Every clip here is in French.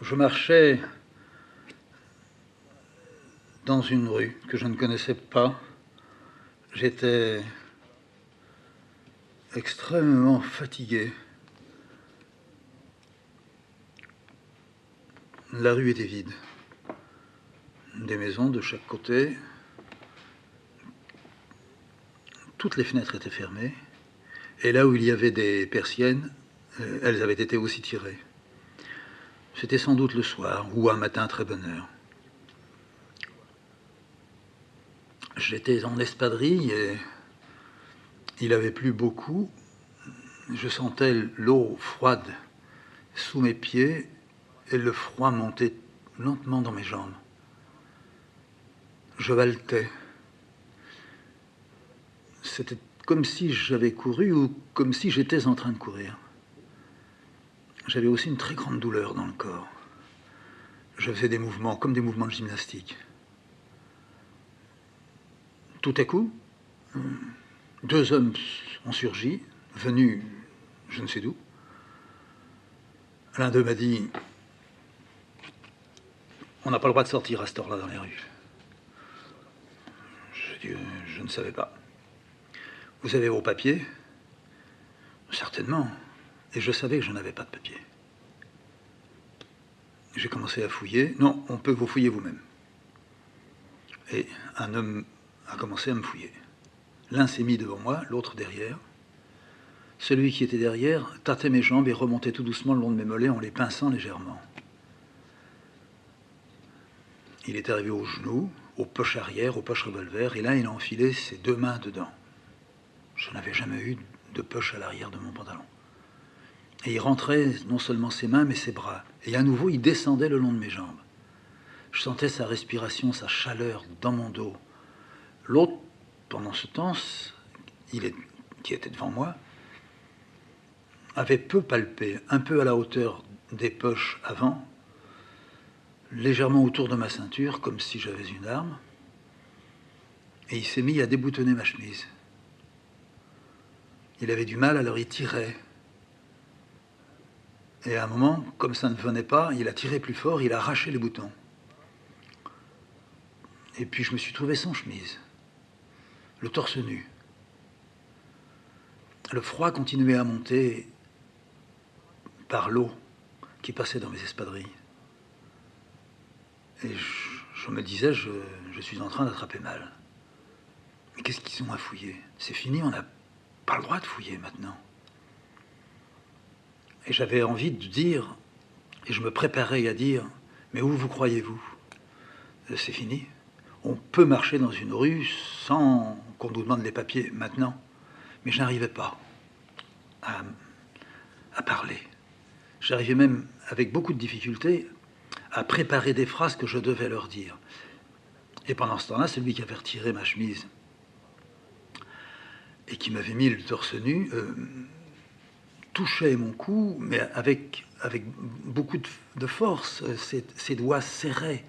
Je marchais dans une rue que je ne connaissais pas. J'étais extrêmement fatigué. La rue était vide. Des maisons de chaque côté. Toutes les fenêtres étaient fermées. Et là où il y avait des persiennes, elles avaient été aussi tirées. C'était sans doute le soir ou un matin à très bonne heure. J'étais en espadrille et il avait plu beaucoup. Je sentais l'eau froide sous mes pieds et le froid montait lentement dans mes jambes. Je haletais. C'était comme si j'avais couru ou comme si j'étais en train de courir. J'avais aussi une très grande douleur dans le corps. Je faisais des mouvements comme des mouvements de gymnastique. Tout à coup, deux hommes ont surgi, venus je ne sais d'où. L'un d'eux m'a dit « On n'a pas le droit de sortir à cette heure-là dans les rues. » J'ai dit « Je ne savais pas. » « Vous avez vos papiers ?»« Certainement. » Et je savais que je n'avais pas de papiers. J'ai commencé à fouiller. « Non, on peut vous fouiller vous-même. » Et un homme a commencé à me fouiller. L'un s'est mis devant moi, l'autre derrière. Celui qui était derrière tâtait mes jambes et remontait tout doucement le long de mes mollets en les pinçant légèrement. Il est arrivé aux genoux, aux poches arrière, aux poches revolver, et là il a enfilé ses deux mains dedans. Je n'avais jamais eu de poche à l'arrière de mon pantalon. Et il rentrait non seulement ses mains, mais ses bras. Et à nouveau, il descendait le long de mes jambes. Je sentais sa respiration, sa chaleur dans mon dos. L'autre, pendant ce temps, qui était devant moi, avait peu palpé, un peu à la hauteur des poches avant, légèrement autour de ma ceinture, comme si j'avais une arme, et il s'est mis à déboutonner ma chemise. Il avait du mal, alors il tirait. Et à un moment, comme ça ne venait pas, il a tiré plus fort, il a arraché les boutons. Et puis je me suis trouvé sans chemise, le torse nu. Le froid continuait à monter par l'eau qui passait dans mes espadrilles. Et je me disais, je suis en train d'attraper mal. Mais qu'est-ce qu'ils ont à fouiller? C'est fini, on n'a pas le droit de fouiller maintenant. Et j'avais envie de dire, et je me préparais à dire, mais où vous croyez-vous? C'est fini. On peut marcher dans une rue sans qu'on nous demande les papiers maintenant. Mais je n'arrivais pas à parler. J'arrivais même, avec beaucoup de difficultés, à préparer des phrases que je devais leur dire. Et pendant ce temps-là, celui qui avait retiré ma chemise et qui m'avait mis le torse nu touchait mon cou, mais avec beaucoup de force. Ses doigts serraient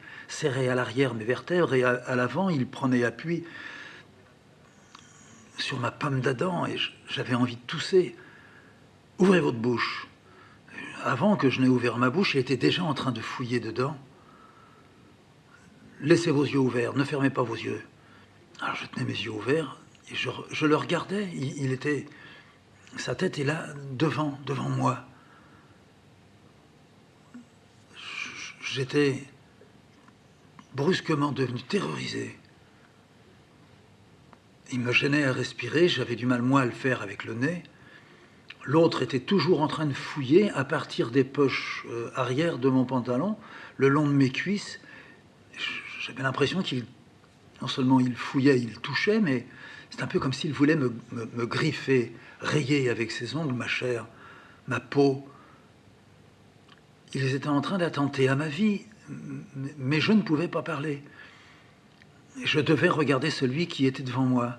à l'arrière mes vertèbres, et à l'avant, il prenait appui sur ma pomme d'Adam, et j'avais envie de tousser. « Ouvrez votre bouche !» Avant que je n'ai ouvert ma bouche, il était déjà en train de fouiller dedans. « Laissez vos yeux ouverts, ne fermez pas vos yeux. » Alors je tenais mes yeux ouverts, et je le regardais. Sa tête est là, devant moi. J'étais brusquement devenu terrorisé. Il me gênait à respirer, j'avais du mal, moi, à le faire avec le nez. L'autre était toujours en train de fouiller à partir des poches arrière de mon pantalon, le long de mes cuisses. J'avais l'impression qu'il, non seulement il fouillait, il touchait, mais c'est un peu comme s'il voulait me griffer, rayer avec ses ongles ma chair, ma peau. Ils étaient en train d'attenter à ma vie, mais je ne pouvais pas parler. Je devais regarder celui qui était devant moi.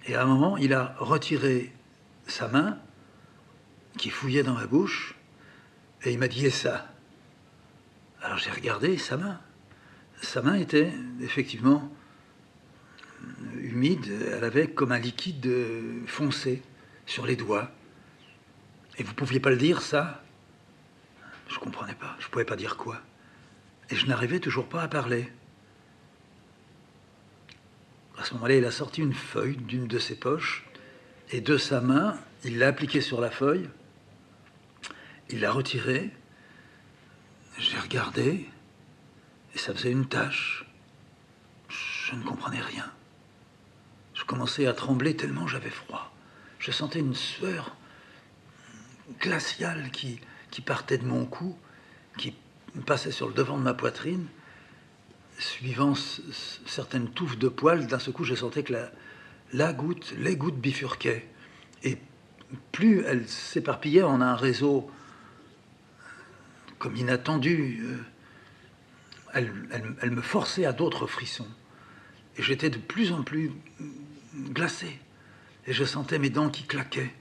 Et à un moment, il a retiré sa main, qui fouillait dans ma bouche, et il m'a dit « Et ça ?» Alors j'ai regardé sa main. Sa main était effectivement humide, elle avait comme un liquide foncé sur les doigts. Et vous ne pouviez pas le dire, ça? Je ne comprenais pas, je ne pouvais pas dire quoi. Et je n'arrivais toujours pas à parler. À ce moment-là, il a sorti une feuille d'une de ses poches, et de sa main, il l'a appliquée sur la feuille, il l'a retirée, j'ai regardé, et ça faisait une tache. Je ne comprenais rien. Je commençais à trembler tellement j'avais froid. Je sentais une sueur glaciale qui partait de mon cou, qui passait sur le devant de ma poitrine. Suivant certaines touffes de poils, d'un seul coup, je sentais que les gouttes bifurquaient. Et plus elles s'éparpillaient en un réseau comme inattendu, elles me forçaient à d'autres frissons. Et j'étais de plus en plus glacé. Et je sentais mes dents qui claquaient.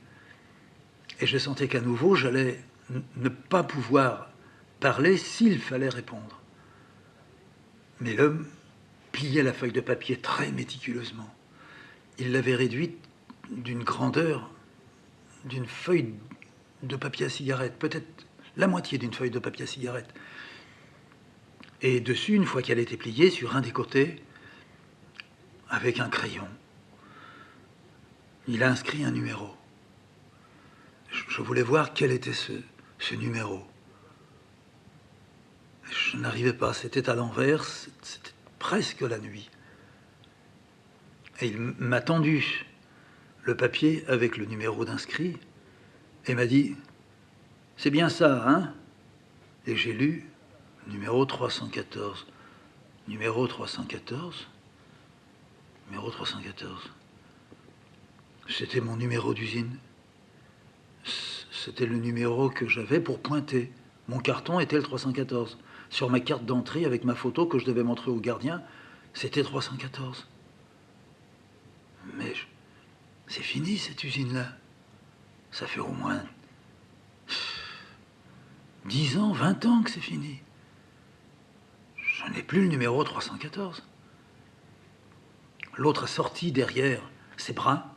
Et je sentais qu'à nouveau, j'allais ne pas pouvoir parler s'il fallait répondre. Mais l'homme pliait la feuille de papier très méticuleusement. Il l'avait réduite d'une grandeur d'une feuille de papier à cigarette, peut-être la moitié d'une feuille de papier à cigarette. Et dessus, une fois qu'elle était pliée, sur un des côtés, avec un crayon, il a inscrit un numéro. Je voulais voir quel était ce numéro. Je n'arrivais pas, c'était à l'envers, c'était presque la nuit. Et il m'a tendu le papier avec le numéro d'inscrit et m'a dit « C'est bien ça, hein ?» Et j'ai lu numéro 314. Numéro 314 ? Numéro 314. C'était mon numéro d'usine. C'était le numéro que j'avais pour pointer. Mon carton était le 314. Sur ma carte d'entrée, avec ma photo que je devais montrer au gardien, c'était 314. Mais c'est fini, cette usine-là. Ça fait au moins 10 ans, 20 ans que c'est fini. Je n'ai plus le numéro 314. L'autre a sorti derrière ses bras.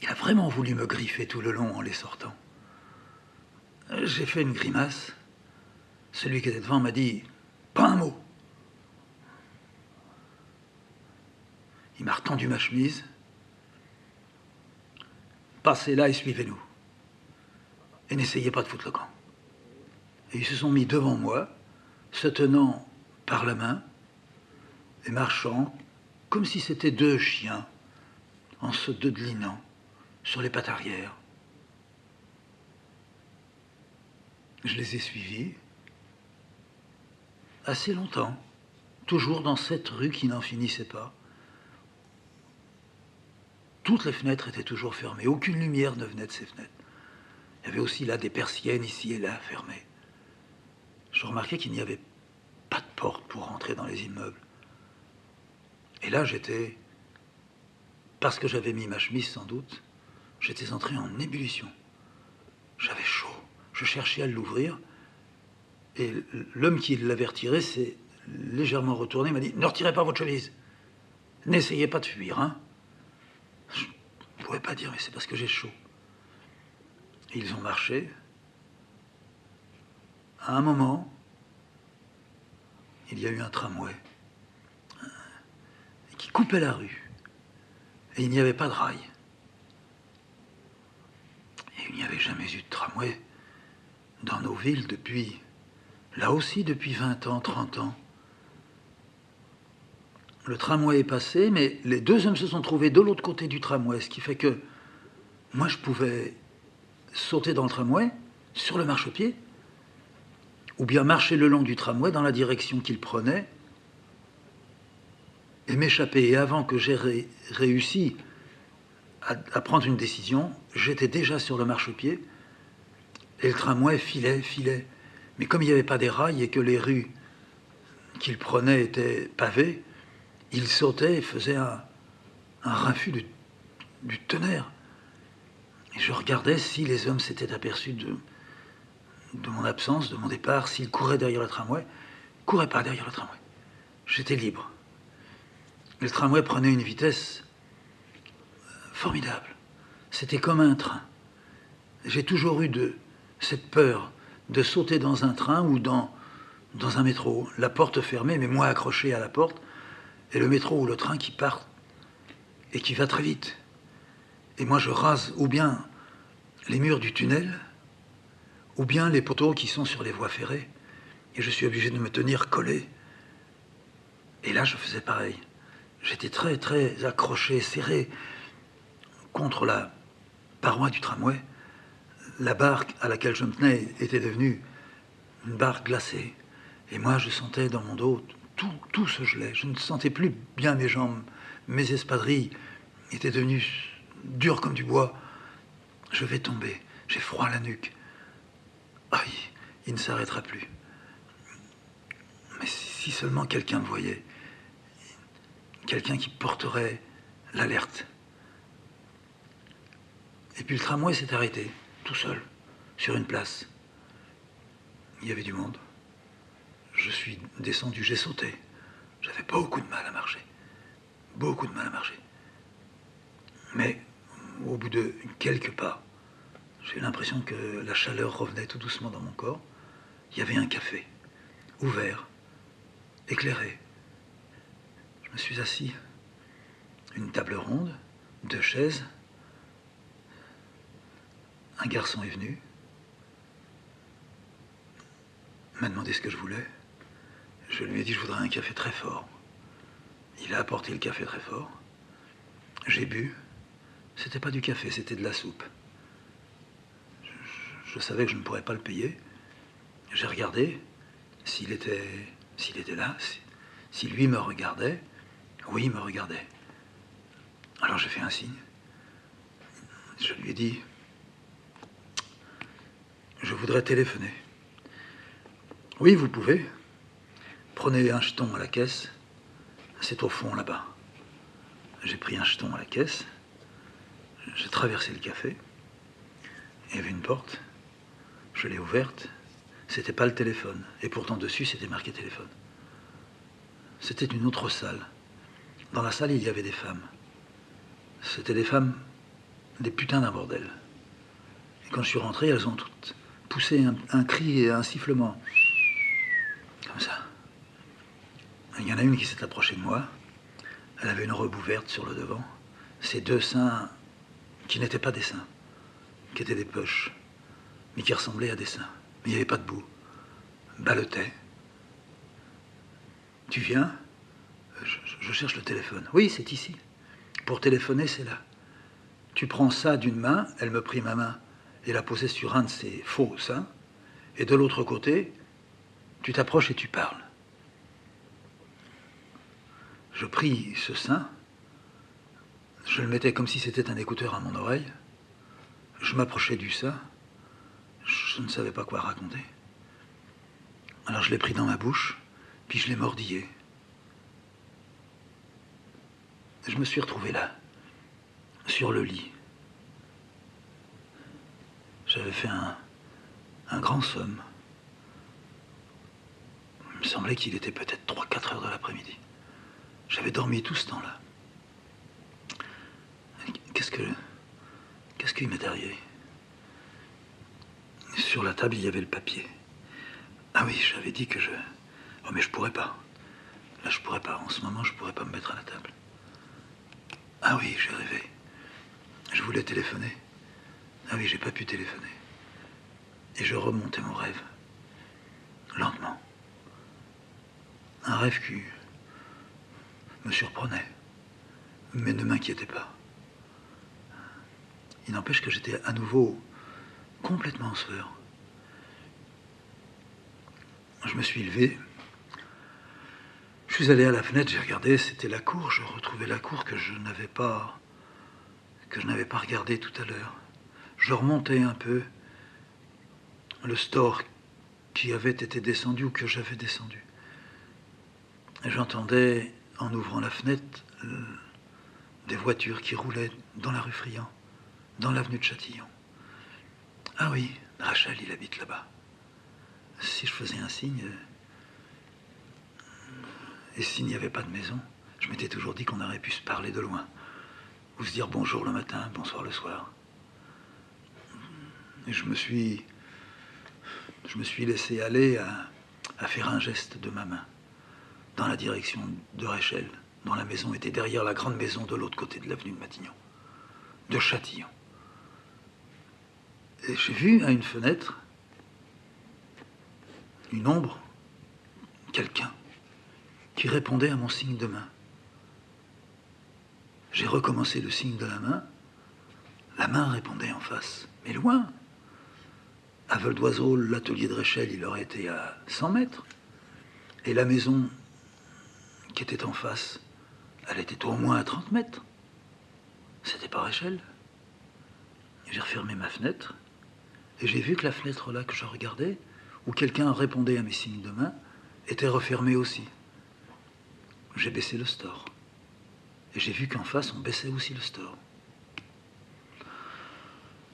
Il a vraiment voulu me griffer tout le long en les sortant. J'ai fait une grimace. Celui qui était devant m'a dit « Pas un mot !» Il m'a retendu ma chemise. « Passez là et suivez-nous. Et n'essayez pas de foutre le camp. » Et ils se sont mis devant moi, se tenant par la main et marchant comme si c'était deux chiens en se dodelinant sur les pattes arrière. Je les ai suivis assez longtemps, toujours dans cette rue qui n'en finissait pas. Toutes les fenêtres étaient toujours fermées, aucune lumière ne venait de ces fenêtres. Il y avait aussi là des persiennes ici et là fermées. Je remarquais qu'il n'y avait pas de porte pour rentrer dans les immeubles. Et là, j'étais, parce que j'avais mis ma chemise sans doute, j'étais entré en ébullition. J'avais chaud. Je cherchais à l'ouvrir. Et l'homme qui l'avait retiré s'est légèrement retourné, m'a dit « Ne retirez pas votre chemise. N'essayez pas de fuir, hein ?» Je ne pouvais pas dire, mais c'est parce que j'ai chaud. Et ils ont marché. À un moment, il y a eu un tramway qui coupait la rue. Et il n'y avait pas de rail. Et il n'y avait jamais eu de tramway dans nos villes depuis, là aussi depuis 20 ans, 30 ans. Le tramway est passé, mais les deux hommes se sont trouvés de l'autre côté du tramway, ce qui fait que moi je pouvais sauter dans le tramway, sur le marchepied, ou bien marcher le long du tramway dans la direction qu'il prenait, et m'échapper. Et avant que j'aie réussi à prendre une décision, j'étais déjà sur le marchepied, et le tramway filait. Mais comme il n'y avait pas des rails et que les rues qu'il prenait étaient pavées, il sautait et faisait un raffut du tonnerre. Et je regardais si les hommes s'étaient aperçus de mon absence, de mon départ, s'ils couraient derrière le tramway. Ils ne couraient pas derrière le tramway. J'étais libre. Et le tramway prenait une vitesse formidable. C'était comme un train. J'ai toujours eu cette peur de sauter dans un train ou dans un métro, la porte fermée, mais moi accroché à la porte, et le métro ou le train qui part et qui va très vite. Et moi je rase ou bien les murs du tunnel, ou bien les poteaux qui sont sur les voies ferrées, et je suis obligé de me tenir collé. Et là je faisais pareil. J'étais très très accroché, serré contre la paroi du tramway. La barre à laquelle je me tenais était devenue une barre glacée. Et moi, je sentais dans mon dos, tout se gelait. Je ne sentais plus bien mes jambes. Mes espadrilles étaient devenues dures comme du bois. Je vais tomber. J'ai froid à la nuque. Aïe, il ne s'arrêtera plus. Mais si seulement quelqu'un me voyait. Quelqu'un qui porterait l'alerte. Et puis le tramway s'est arrêté, tout seul, sur une place. Il y avait du monde. Je suis descendu, j'ai sauté. J'avais beaucoup de mal à marcher. Beaucoup de mal à marcher. Mais au bout de quelques pas, j'ai eu l'impression que la chaleur revenait tout doucement dans mon corps. Il y avait un café, ouvert, éclairé. Je me suis assis. Une table ronde, 2 chaises. Un garçon est venu, m'a demandé ce que je voulais. Je lui ai dit, je voudrais un café très fort. Il a apporté le café très fort. J'ai bu. C'était pas du café, c'était de la soupe. Je savais que je ne pourrais pas le payer. J'ai regardé s'il était là, si lui me regardait. Oui, il me regardait. Alors j'ai fait un signe. Je lui ai dit, je voudrais téléphoner. Oui, vous pouvez. Prenez un jeton à la caisse. C'est au fond là-bas. J'ai pris un jeton à la caisse. J'ai traversé le café. Il y avait une porte. Je l'ai ouverte. C'était pas le téléphone. Et pourtant dessus, c'était marqué téléphone. C'était une autre salle. Dans la salle, il y avait des femmes. C'était des femmes, des putains d'un bordel. Et quand je suis rentré, elles ont toutes poussé un cri et un sifflement. Comme ça. Il y en a une qui s'est approchée de moi. Elle avait une robe ouverte sur le devant. Ses 2 seins, qui n'étaient pas des seins, qui étaient des poches, mais qui ressemblaient à des seins. Mais il n'y avait pas de bout. Ballotait. Tu viens ? Je cherche le téléphone. Oui, c'est ici. Pour téléphoner, c'est là. Tu prends ça d'une main, elle me prit ma main et l'a posée sur un de ses faux seins, et de l'autre côté, tu t'approches et tu parles. Je pris ce sein, je le mettais comme si c'était un écouteur à mon oreille, je m'approchais du sein, je ne savais pas quoi raconter. Alors je l'ai pris dans ma bouche, puis je l'ai mordillé. Je me suis retrouvé là, sur le lit. J'avais fait un grand somme. Il me semblait qu'il était peut-être 3-4 heures de l'après-midi. J'avais dormi tout ce temps-là. Qu'est-ce qui m'est arrivé? Sur la table, il y avait le papier. Ah oui, j'avais dit que je... Oh, mais je pourrais pas. Là, je pourrais pas. En ce moment, je pourrais pas me mettre à la table. Ah oui, j'ai rêvé. Je voulais téléphoner. Ah oui, j'ai pas pu téléphoner. Et je remontais mon rêve. Lentement. Un rêve qui me surprenait, mais ne m'inquiétait pas. Il n'empêche que j'étais à nouveau complètement en sueur. Je me suis levé. Je suis allé à la fenêtre, j'ai regardé, c'était la cour. Je retrouvais la cour que je n'avais pas regardée tout à l'heure. Je remontais un peu le store qui avait été descendu ou que j'avais descendu. Et j'entendais, en ouvrant la fenêtre, des voitures qui roulaient dans la rue Friand, dans l'avenue de Châtillon. Ah oui, Rachel, il habite là-bas. Si je faisais un signe, et s'il n'y avait pas de maison, je m'étais toujours dit qu'on aurait pu se parler de loin, ou se dire bonjour le matin, bonsoir le soir. Et je me suis je me suis laissé aller à faire un geste de ma main dans la direction de Rachel, dont la maison était derrière la grande maison de l'autre côté de l'avenue de Matignon, de Châtillon. Et j'ai vu à une fenêtre une ombre, quelqu'un, qui répondait à mon signe de main. J'ai recommencé le signe de la main répondait en face, mais loin. À vol d'oiseau, l'atelier de Rachel, il aurait été à 100 mètres. Et la maison qui était en face, elle était au moins à 30 mètres. C'était pas Rachel. J'ai refermé ma fenêtre, et j'ai vu que la fenêtre là que je regardais, où quelqu'un répondait à mes signes de main, était refermée aussi. J'ai baissé le store. Et j'ai vu qu'en face, on baissait aussi le store.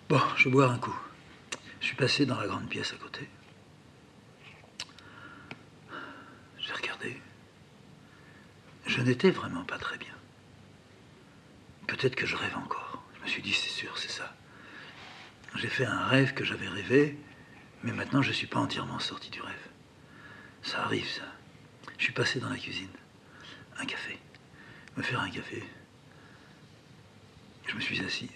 Bon, je vais boire un coup. Je suis passé dans la grande pièce à côté. J'ai regardé. Je n'étais vraiment pas très bien. Peut-être que je rêve encore. Je me suis dit, c'est sûr, c'est ça. J'ai fait un rêve que j'avais rêvé, mais maintenant je ne suis pas entièrement sorti du rêve. Ça arrive, ça. Je suis passé dans la cuisine. Un café. Me faire un café. Je me suis assis.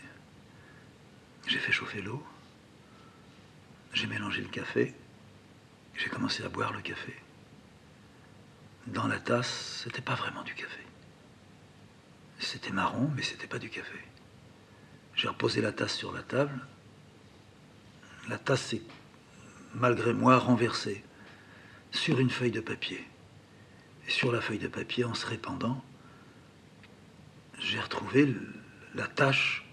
J'ai fait chauffer l'eau. J'ai mélangé le café. J'ai commencé à boire le café. Dans la tasse, c'était pas vraiment du café. C'était marron, mais c'était pas du café. J'ai reposé la tasse sur la table. La tasse s'est, malgré moi, renversée sur une feuille de papier. Et sur la feuille de papier, en se répandant, j'ai retrouvé la tache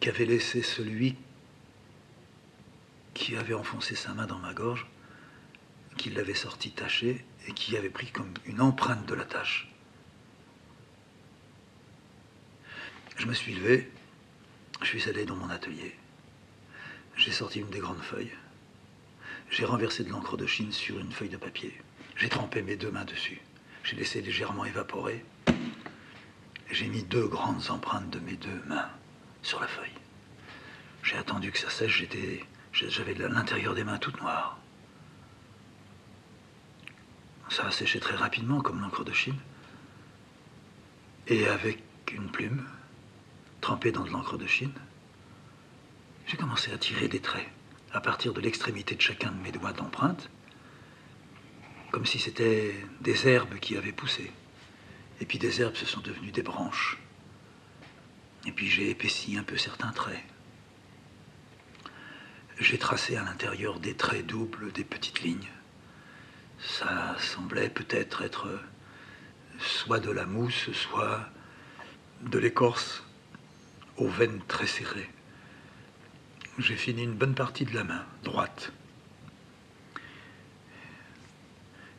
qu'avait laissée celui qui avait enfoncé sa main dans ma gorge, qui l'avait sortie tachée et qui avait pris comme une empreinte de la tache. Je me suis levé, je suis allé dans mon atelier. J'ai sorti une des grandes feuilles. J'ai renversé de l'encre de Chine sur une feuille de papier. J'ai trempé mes deux mains dessus. J'ai laissé légèrement évaporer. J'ai mis 2 grandes empreintes de mes 2 mains sur la feuille. J'ai attendu que ça sèche. J'avais l'intérieur des mains toute noire. Ça a séché très rapidement, comme l'encre de Chine. Et avec une plume, trempée dans de l'encre de Chine, j'ai commencé à tirer des traits à partir de l'extrémité de chacun de mes doigts d'empreinte, comme si c'était des herbes qui avaient poussé. Et puis des herbes se sont devenues des branches. Et puis j'ai épaissi un peu certains traits. J'ai tracé à l'intérieur des traits doubles, des petites lignes. Ça semblait peut-être être soit de la mousse, soit de l'écorce aux veines très serrées. J'ai fini une bonne partie de la main, droite.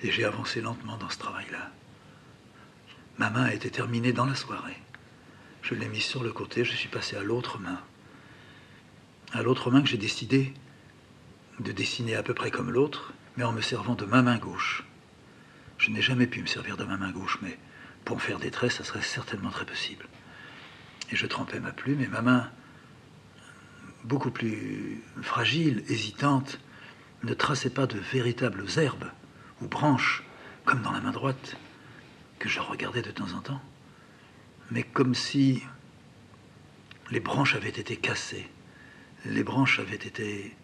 Et j'ai avancé lentement dans ce travail-là. Ma main a été terminée dans la soirée. Je l'ai mise sur le côté, je suis passé à l'autre main. À l'autre main que j'ai décidé de dessiner à peu près comme l'autre, mais en me servant de ma main gauche. Je n'ai jamais pu me servir de ma main gauche, mais pour faire des traits, ça serait certainement très possible. Et je trempais ma plume, et ma main, beaucoup plus fragile, hésitante, ne traçait pas de véritables herbes ou branches, comme dans la main droite, que je regardais de temps en temps, mais comme si les branches avaient été cassées, les branches avaient été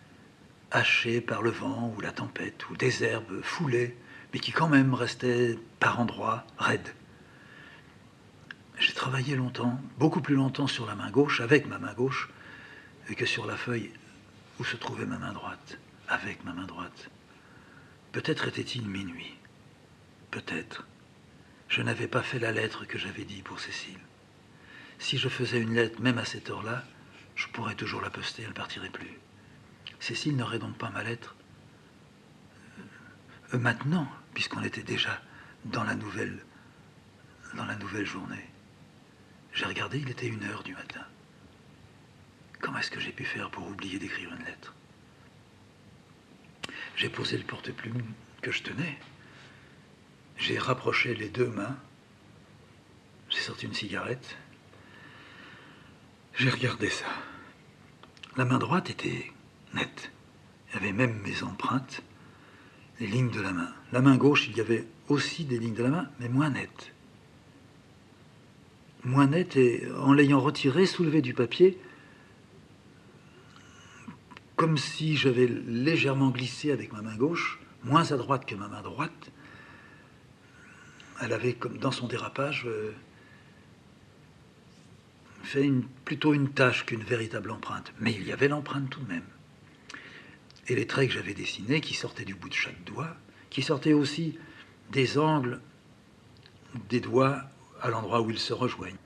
hachées par le vent ou la tempête, ou des herbes foulées, mais qui quand même restaient par endroits raides. J'ai travaillé longtemps, beaucoup plus longtemps sur la main gauche, avec ma main gauche, que sur la feuille où se trouvait ma main droite, avec ma main droite. Peut-être était-il minuit. Peut-être. Je n'avais pas fait la lettre que j'avais dit pour Cécile. Si je faisais une lettre, même à cette heure-là, je pourrais toujours la poster, elle ne partirait plus. Cécile n'aurait donc pas ma lettre maintenant, puisqu'on était déjà dans la nouvelle journée. J'ai regardé, il était 1h du matin. Comment est-ce que j'ai pu faire pour oublier d'écrire une lettre? J'ai posé le porte-plume que je tenais. J'ai rapproché les 2 mains. J'ai sorti une cigarette. J'ai regardé ça. La main droite était nette. J'avais même mes empreintes, les lignes de la main. La main gauche, il y avait aussi des lignes de la main, mais moins nettes. Moins nettes, et en l'ayant retiré, soulevé du papier, comme si j'avais légèrement glissé avec ma main gauche, moins à droite que ma main droite. Elle avait, comme dans son dérapage, fait plutôt une tache qu'une véritable empreinte. Mais il y avait l'empreinte tout de même. Et les traits que j'avais dessinés, qui sortaient du bout de chaque doigt, qui sortaient aussi des angles des doigts à l'endroit où ils se rejoignent.